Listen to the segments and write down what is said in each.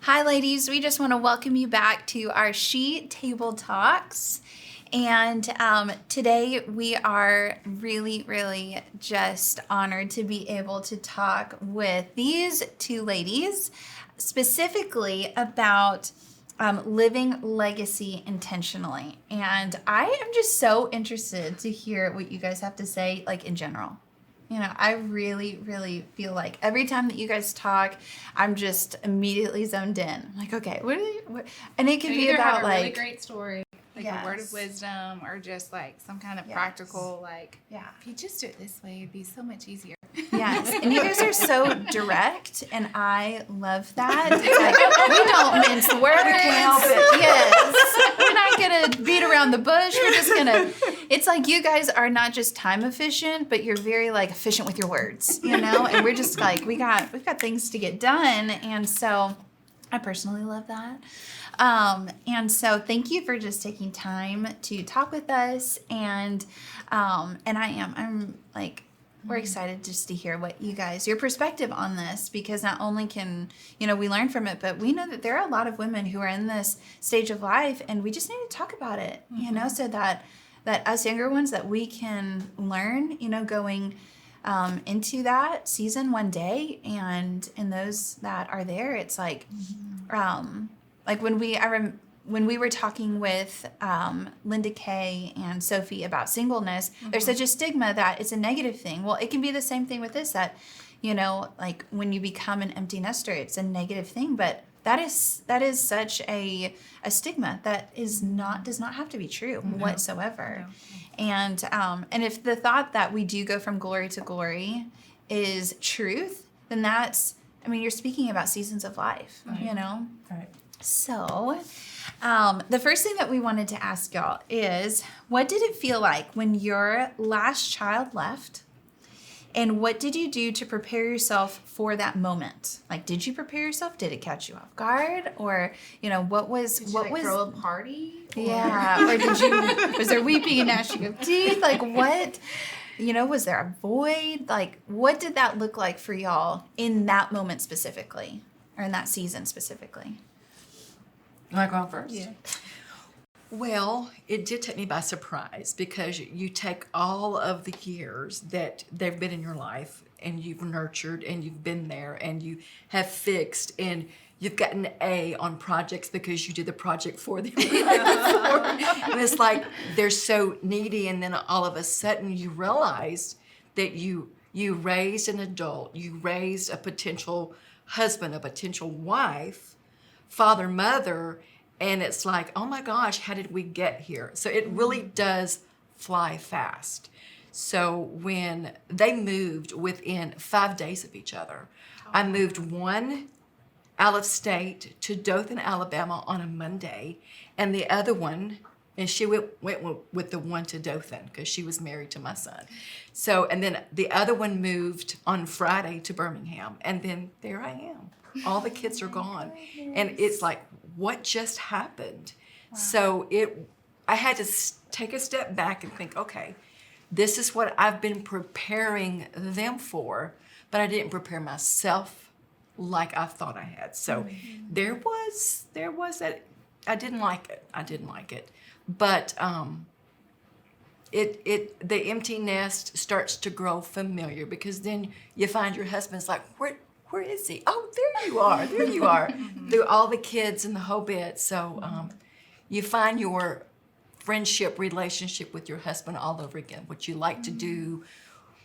Hi, ladies. We just want to welcome you back to our She Table Talks. And today we are really just honored to be able to talk with these two ladies specifically about living legacy intentionally. And I am just so interested to hear what you guys have to say, like in general. You know, I really feel like every time that you guys talk, I'm just immediately zoned in. I'm like, okay, what? And it could be about have a like really great story, like a word of wisdom, or just like some kind of practical, like, if you just do it this way, it'd be so much easier. Yes, and you guys are so direct, and I love that. It's like, we don't mince words. We can't help it. Yes, we're not gonna beat around the bush. We're just gonna. It's like you guys are not just time efficient, but you're very like efficient with your words, you know. And we're just like we've got things to get done, and so I personally love that. And so thank you for just taking time to talk with us, and I'm like. We're excited just to hear what you guys, your perspective on this, because not only can, we learn from it, but we know that there are a lot of women who are in this stage of life, and we just need to talk about it, so that us younger ones, that we can learn, going into that season one day, and those that are there, it's like, like when we were talking with Linda Kay and Sophie about singleness, there's such a stigma that it's a negative thing. Well, it can be the same thing with this, that, like when you become an empty nester, it's a negative thing, but that is such a stigma that does not have to be true whatsoever. No. And if the thought that we do go from glory to glory is truth, then you're speaking about seasons of life, Right. So, the first thing that we wanted to ask y'all is, what did it feel like when your last child left? And what did you do to prepare yourself for that moment? Like, did you prepare yourself? Did it catch you off guard? Or, what was... Did you throw a party? Yeah. Or was there weeping and gnashing of teeth? Like, what... was there a void? Like, what did that look like for y'all in that moment specifically? Or in that season specifically? Am I going first? Yeah. Well, it did take me by surprise, because you take all of the years that they've been in your life, and you've nurtured, and you've been there, and you have fixed, and you've gotten an A on projects because you did the project for them. And it's like they're so needy, and then all of a sudden you realize that you raised an adult, you raised a potential husband, a potential wife, father, mother, and it's like, oh my gosh, how did we get here? So it really does fly fast. So when they moved within 5 days of each other, I moved one out of state to Dothan, Alabama on a Monday, and the other one, and she went with the one to Dothan because she was married to my son. So, and then the other one moved on Friday to Birmingham, and then there I am. All the kids are gone. And it's like, what just happened? Wow. So I had to take a step back and think, okay, this is what I've been preparing them for, but I didn't prepare myself like I thought I had. So there was that. I didn't like it. But the empty nest starts to grow familiar, because then you find your husband's like, where is he? Oh, there you are. Through all the kids and the whole bit. So you find your friendship relationship with your husband all over again, what you like to do,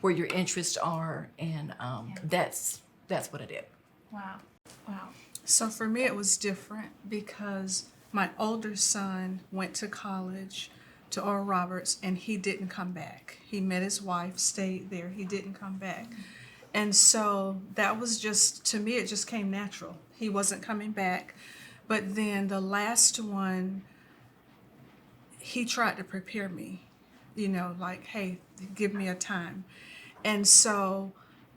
where your interests are, and that's what I did. Wow. So for me, it was different, because my older son went to college, to Oral Roberts, and he didn't come back. He met his wife, stayed there. He didn't come back. And so that was just, to me, it just came natural. He wasn't coming back. But then the last one, he tried to prepare me, like, hey, give me a time. And so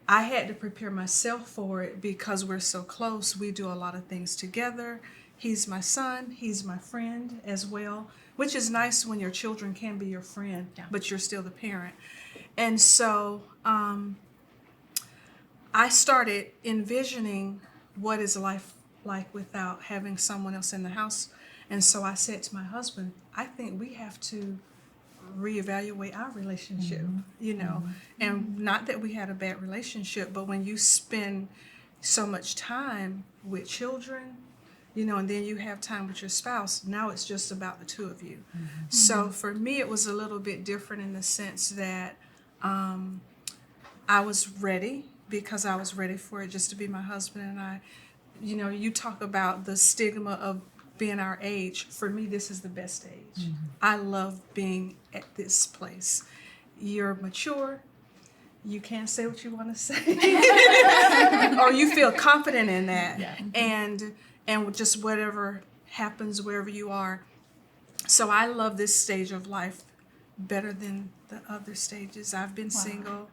I had to prepare myself for it, because we're so close. We do a lot of things together. He's my son. He's my friend as well, which is nice when your children can be your friend, but you're still the parent. And so I started envisioning what is life like without having someone else in the house. And so I said to my husband, I think we have to reevaluate our relationship, you know. And not that we had a bad relationship, but when you spend so much time with children, you know, and then you have time with your spouse, now it's just about the two of you. So for me, it was a little bit different in the sense that I was ready, because I was ready for it just to be my husband and I. You know, you talk about the stigma of being our age. For me, this is the best age. I love being at this place. You're mature. You can't say what you want to say, or you feel confident in that, and just whatever happens wherever you are. So I love this stage of life better than the other stages. I've been single,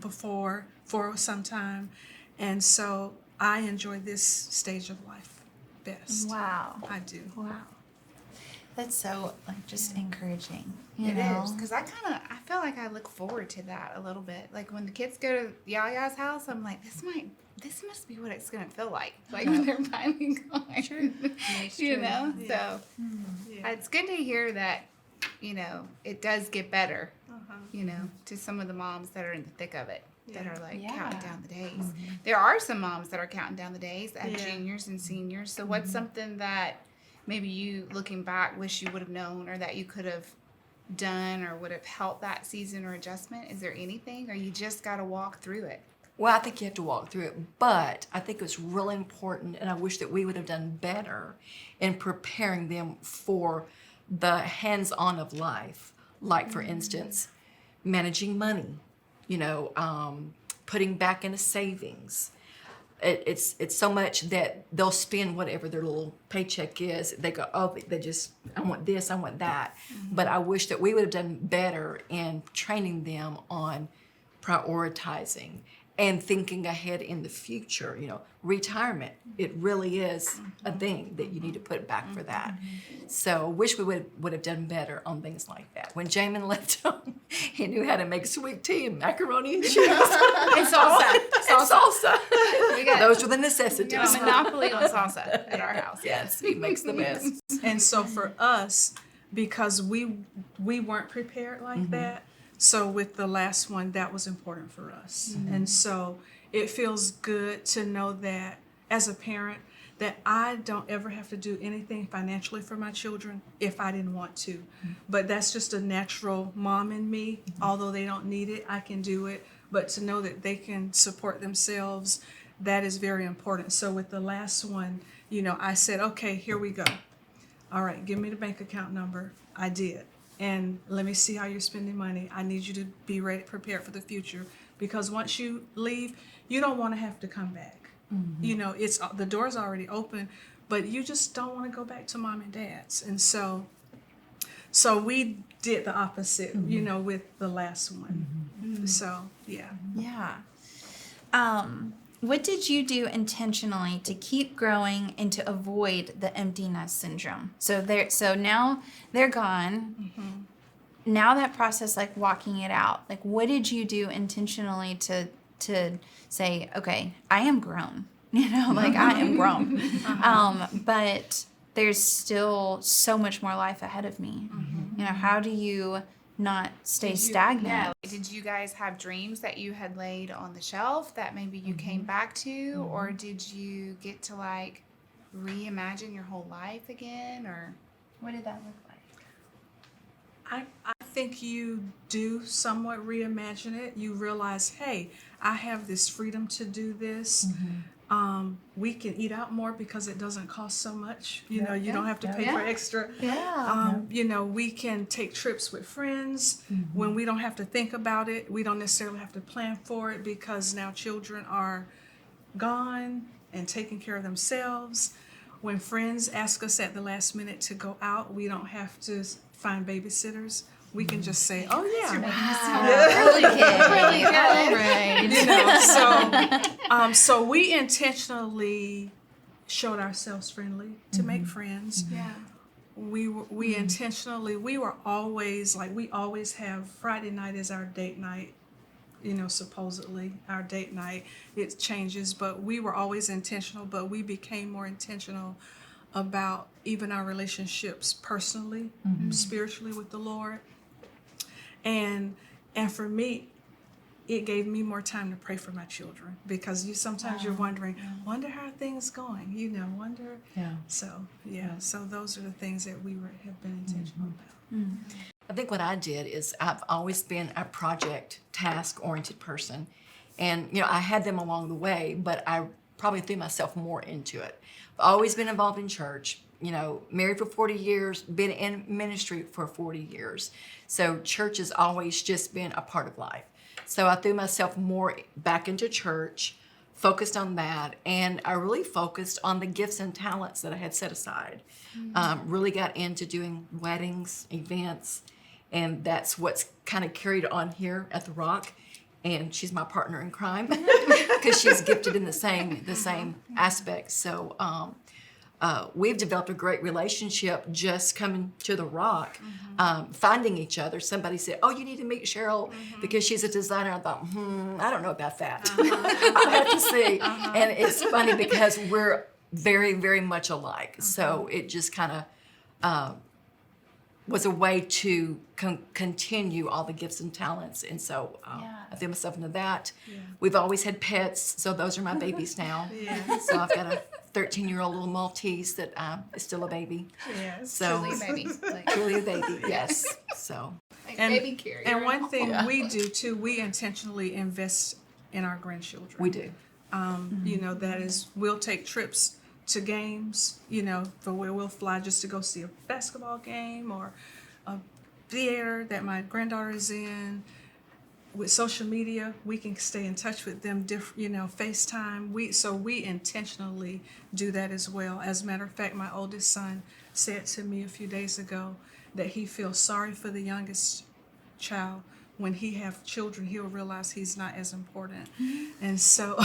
before for some time, and so I enjoy this stage of life best. Wow. I do. Wow. That's so just encouraging. It is, because I feel like I look forward to that a little bit. Like when the kids go to Yaya's house, I'm like, this must be what it's gonna feel like when they're finally gone. True. You know, Yeah. so it's good to hear that. You know, it does get better. You know, to some of the moms that are in the thick of it, that are like counting down the days. There are some moms that are counting down the days at juniors and seniors. So what's something that maybe you, looking back, wish you would have known, or that you could have done, or would have helped that season or adjustment? Is there anything, or you just got to walk through it? Well, I think you have to walk through it, but I think it's really important, and I wish that we would have done better in preparing them for the hands-on of life. Like, for instance, managing money, putting back into savings. It's so much that they'll spend whatever their little paycheck is. They go, I want this, I want that. But I wish that we would have done better in training them on prioritizing and thinking ahead in the future. Retirement, it really is a thing that you need to put back for that. So wish we would have done better on things like that. When Jamin left home, he knew how to make sweet tea and macaroni and cheese. And salsa. We got Those were the necessities. a monopoly on salsa at our house. Yes, he makes the best. And so for us, because we weren't prepared like that, so with the last one, that was important for us. And so it feels good to know that as a parent, that I don't ever have to do anything financially for my children if I didn't want to. But that's just a natural mom in me. Although they don't need it, I can do it. But to know that they can support themselves, that is very important. So with the last one, I said, okay, here we go. All right, give me the bank account number. I did. And let me see how you're spending money. I need you to be ready, prepared for the future. Because once you leave, you don't want to have to come back. It's the door's already open, but you just don't want to go back to mom and dad's. And so we did the opposite, with the last one. So, yeah. Yeah. What did you do intentionally to keep growing and to avoid the empty nest syndrome? So now they're gone. Now that process, like walking it out, like what did you do intentionally to say, okay, I am grown, I am grown. But there's still so much more life ahead of me. How do you not stay stagnant? Yeah. Did you guys have dreams that you had laid on the shelf that maybe you came back to, or did you get to reimagine your whole life again, or What did that look like? I think you do somewhat reimagine it. You realize, hey, I have this freedom to do this. We can eat out more because it doesn't cost so much. You don't have to pay for extra. We can take trips with friends when we don't have to think about it. We don't necessarily have to plan for it because now children are gone and taking care of themselves. When friends ask us at the last minute to go out, we don't have to find babysitters. We can just say, "Oh yeah, Right. So we intentionally showed ourselves friendly to make friends. yeah? We intentionally, we were always we always have Friday night as our date night. supposedly our date night, it changes, but we were always intentional, but we became more intentional about even our relationships personally, spiritually with the Lord. And for me, it gave me more time to pray for my children, because sometimes you're wondering, wonder how things going, wonder. Yeah. So those are the things that we have been intentional about. I think what I did is I've always been a project task-oriented person. And, I had them along the way, but I probably threw myself more into it. I've always been involved in church, married for 40 years, been in ministry for 40 years. So church has always just been a part of life. So I threw myself more back into church, focused on that, and I really focused on the gifts and talents that I had set aside. Really got into doing weddings, events, and that's what's kind of carried on here at the Rock. And she's my partner in crime because she's gifted in the same aspects. So we've developed a great relationship just coming to the Rock, finding each other. Somebody said, "Oh, you need to meet Cheryl because she's a designer." I thought, I don't know about that. I'll have to see. And it's funny because we're very, very much alike. So it just kind of was a way to continue all the gifts and talents. And so I threw myself into that. Yeah. We've always had pets, so those are my babies now. So I've got a 13-year-old little Maltese that is still a baby. Yes. So Truly a baby. truly a baby, yes. So Baby carrier. And one thing we do too, we intentionally invest in our grandchildren. we do. That is, we'll take trips to games, for where we'll fly just to go see a basketball game or a theater that my granddaughter is in. With social media, we can stay in touch with them, FaceTime. We intentionally do that as well. As a matter of fact, my oldest son said to me a few days ago that he feels sorry for the youngest child. When he have children, he'll realize he's not as important. And so,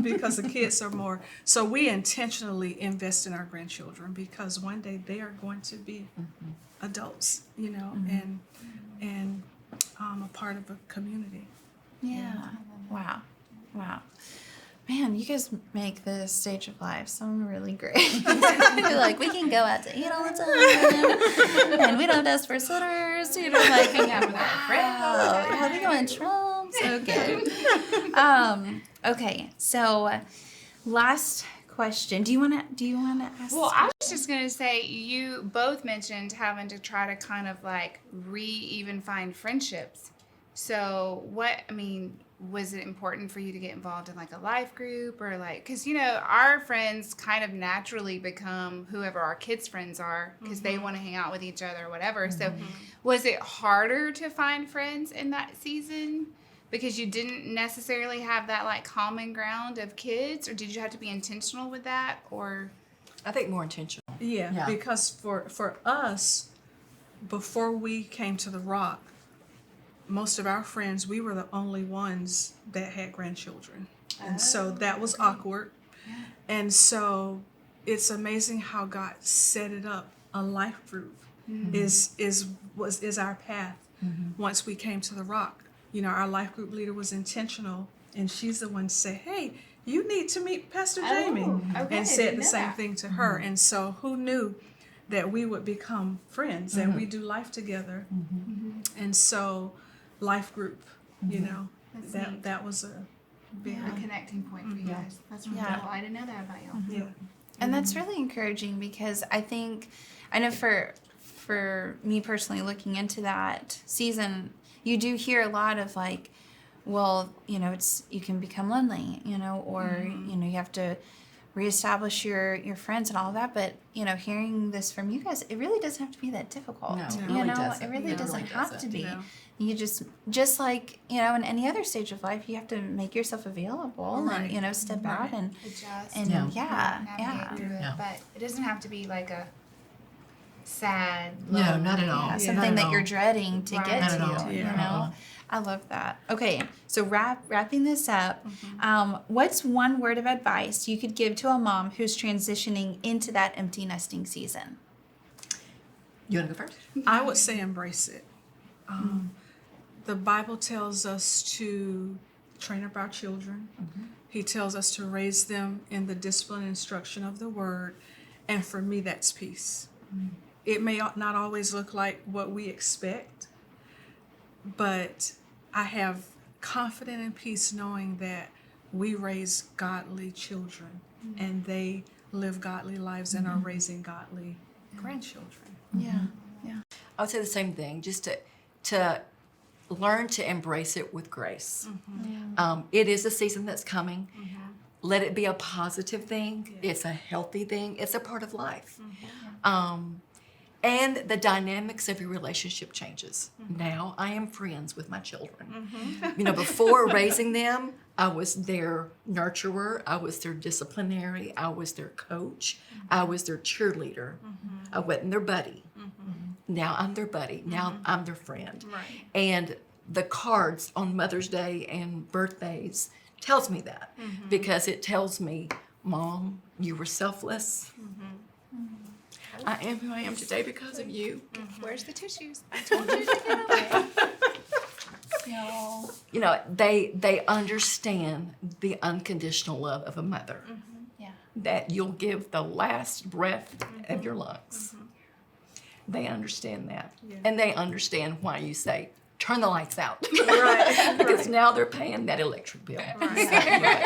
because the kids are more, so we intentionally invest in our grandchildren because one day they are going to be adults, and a part of a community. Yeah. Wow. Man, you guys make this stage of life sound really great. You're like, we can go out to eat all the time, and we don't ask for sitters. Like hang out with our friends. How we going, Trump? So good. Okay, so last question. Do you wanna ask? Well, I was just gonna say, you both mentioned having to try to kind of like even find friendships. So was it important for you to get involved in like a life group or like, because our friends kind of naturally become whoever our kids' friends are because they want to hang out with each other or whatever. So was it harder to find friends in that season because you didn't necessarily have that like common ground of kids, or did you have to be intentional with that? Or I think more intentional. Yeah. Because for us, before we came to the Rock, most of our friends, we were the only ones that had grandchildren. And so that was awkward. Yeah. And so it's amazing how God set it up. A life group is our path. Once we came to the Rock, our life group leader was intentional, and she's the one to say, "Hey, you need to meet Pastor Jamie," and said the same thing to her. And so who knew that we would become friends and we do life together. And so life group, that was a big a connecting point for you guys. That's really cool. I didn't know that about y'all. Yeah. And that's really encouraging because I know for me personally, looking into that season, you do hear a lot of like, well, you can become lonely, or you have to reestablish your friends and all of that. But hearing this from you guys, it really doesn't have to be that difficult. No, it really doesn't. It really doesn't have to be. No. You just like in any other stage of life, you have to make yourself available Right. and step out and Adjust. and Navigate through it. Yeah. But it doesn't have to be like a sad, No, lonely- not at all. Yeah, Not something at that all. you're dreading to Right. get Not to. at all. Yeah. I love that. Okay, so wrapping this up, what's one word of advice you could give to a mom who's transitioning into that empty nesting season? You want to go first? I would say embrace it. The Bible tells us to train up our children. He tells us to raise them in the discipline and instruction of the word. And for me, that's peace. It may not always look like what we expect, but I have confidence and peace knowing that we raise godly children and they live godly lives and are raising godly grandchildren. Yeah. I would say the same thing, just to learn to embrace it with grace. It is a season that's coming. Let it be a positive thing. It's a healthy thing. It's a part of life. And the dynamics of your relationship changes. Now I am friends with my children. You know, before raising them, I was their nurturer. I was their disciplinary. I was their coach. I was their cheerleader. I wasn't their buddy. Now I'm their buddy. Now I'm their friend. Right. And the cards on Mother's Day and birthdays tells me that because it tells me, Mom, you were selfless. I am who I am today because of you. Where's the tissues? I told you to get away. No. You know, they understand the unconditional love of a mother. Yeah. That you'll give the last breath of your lungs. They understand that. Yeah. And they understand why you say, turn the lights out. Right. Because now they're paying that electric bill. Right.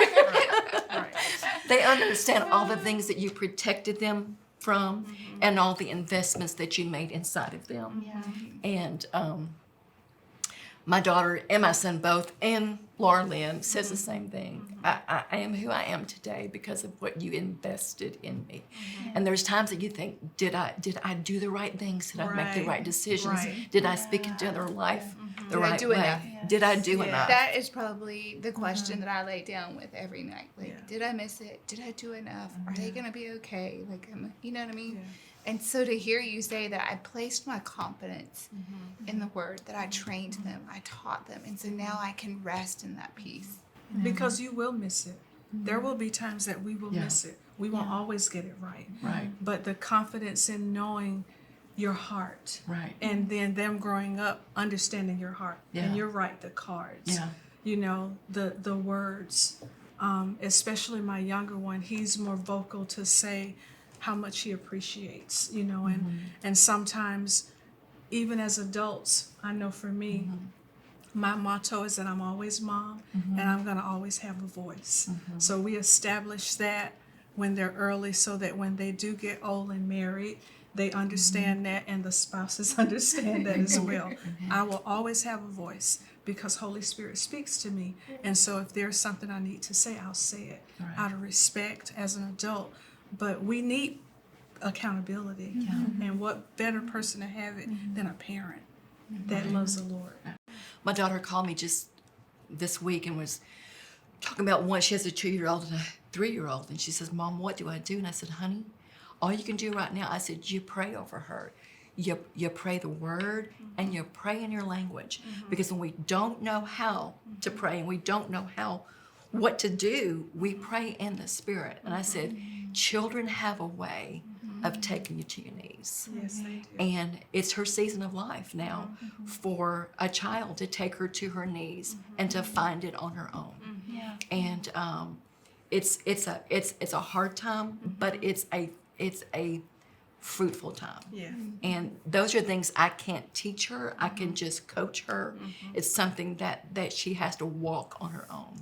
They understand all the things that you protected them from and all the investments that you made inside of them. Yeah. And my daughter and my son both, and Laura Lynn says the same thing. I am who I am today because of what you invested in me. And there's times that you think, did I do the right things? Did I make the Right. right decisions? Right. Did I speak into their life the Did I right do way? enough? Did I do Yeah. enough? That is probably the question that I lay down with every night. Like, Yeah. did I miss it? Did I do enough? Are they gonna be okay? Like, you know what I mean? Yeah. And so to hear you say that I placed my confidence in the word, that I trained them, I taught them, and so now I can rest in that peace. Because you will miss it. There will be times that we will Yeah. miss it. We won't always get it right. Right. But the confidence in knowing your heart. Right. And then them growing up understanding your heart. Yeah. And you're right, the cards. Yeah. You know, the words. Especially my younger one, he's more vocal to say how much he appreciates, you know, and sometimes even as adults, I know for me, my motto is that I'm always mom and I'm going to always have a voice. So we establish that when they're early so that when they do get old and married, they understand that and the spouses understand that as well. I will always have a voice because Holy Spirit speaks to me. And so if there's something I need to say, I'll say it out of respect as an adult. But we need accountability. And what better person to have it than a parent that loves the Lord. My daughter called me just this week and was talking about one. She has a 2-year-old and a 3-year-old. And she says, Mom, what do I do? And I said, honey, all you can do right now, I said, you pray over her. You pray the word and you pray in your language. Because when we don't know how to pray and we don't know what to do, we pray in the Spirit. And I said, children have a way of taking you to your knees. Yes, they do. And it's her season of life now for a child to take her to her knees and to find it on her own. Yeah. And it's a hard time, but it's a fruitful time. Yeah. And those are things I can't teach her. I can just coach her. It's something that she has to walk on her own.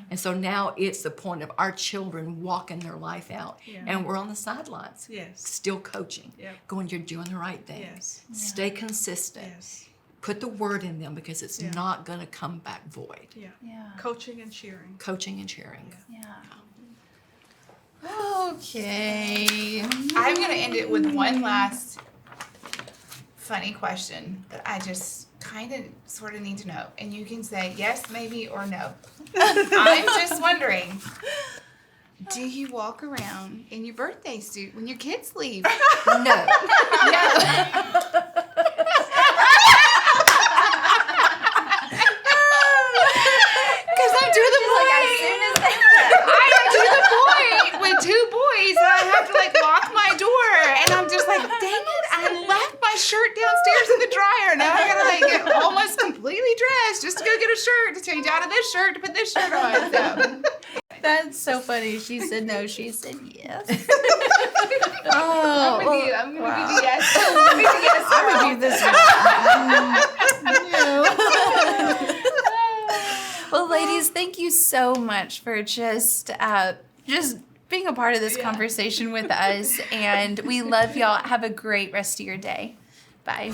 And so now it's the point of our children walking their life out. Yeah. And we're on the sidelines, Yes. still coaching, Yep. going, you're doing the right thing. Yes. Stay consistent. Yes. Put the word in them because it's Yeah. not going to come back void. Yeah. Yeah. Coaching and cheering. Coaching and cheering. Yeah. Okay. I'm going to end it with one last funny question that I just kind of sort of need to know. And you can say yes, maybe, or no. I'm just wondering, do you walk around in your birthday suit when your kids leave? No. Because I'm to the point. I'm to the point with 2 boys and I have to like lock my door and I'm just like, dang it, I left my shirt downstairs in the dryer. Now I gotta like get almost completely dressed just to go get a shirt to change out of this shirt to put this shirt on. So. That's so funny. She said no. She said yes. I'm gonna be the yes. I'm gonna be the yes. I'm gonna be this. Well, ladies, thank you so much for just being a part of this conversation with us, and we love y'all. Have a great rest of your day. Bye.